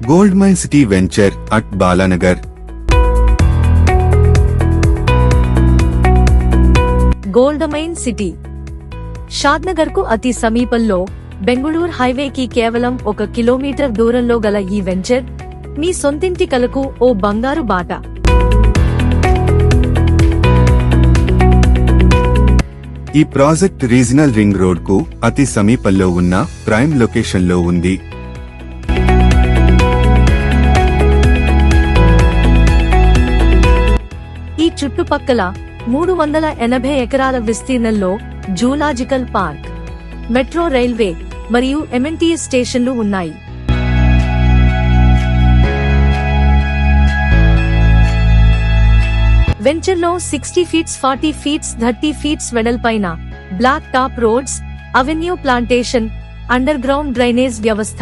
Goldmine City Venture at Balanagar. Goldmine city Shadnagar కు అతి సమీపంలో బెంగుళూరు హైవేకి కేవలం 1 కిలోమీటర్ దూరంలో గల ఈ వెంచర్ మీ సొంతింటి కలకు ఓ బంగారు బాట. ఈ ప్రాజెక్ట్ రీజనల్ రింగ్ రోడ్ కు అతి సమీపంలో ఉన్న ప్రైమ్ లొకేషన్ లో ఉంది. ఈ చుట్టుపక్కల 380 ఎకరాల విస్తీర్ణంలో జూలాజికల్ పార్క్, మెట్రో రైల్వే మరియు ఎంఎన్టీఎస్ స్టేషన్లు ఉన్నాయి. వెంచర్లో 60 ఫీట్స్ 40 ఫీట్స్ 30 ఫీట్స్ వెడల్పైన black top roads, avenue plantation, underground drainage వ్యవస్థ,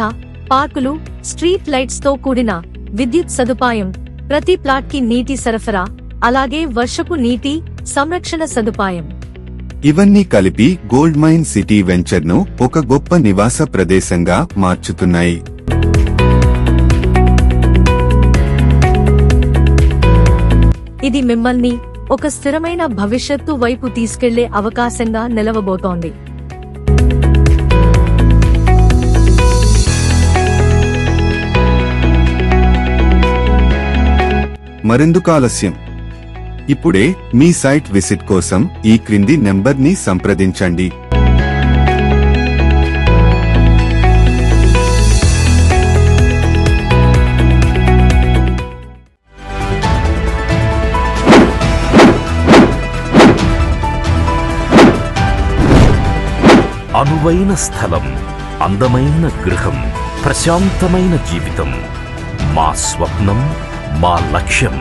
పార్కులు, స్ట్రీట్ లైట్స్ తో కూడిన విద్యుత్ సదుపాయం, ప్రతి ప్లాట్ కి నీటి సరఫరా, అలాగే వర్షపు నీటి సంరక్షణ సదుపాయం. ఇవన్నీ కలిపి గోల్డ్మైన్ సిటీ వెంచర్ ను ఒక గొప్ప నివాస ప్రదేశంగా మార్చుతున్నాయి. ఇది మిమ్మల్ని ఒక స్థిరమైన భవిష్యత్తు వైపు తీసుకెళ్లే అవకాశంగా నిలవబోతోంది. మరెందుకు ఆలస్యం? ఇప్పుడే మీ సైట్ విజిట్ కోసం ఈ క్రింది నెంబర్ని సంప్రదించండి. అనువైన స్థలం, అందమైన గృహం, ప్రశాంతమైన జీవితం మా స్వప్నం, మా లక్ష్యం.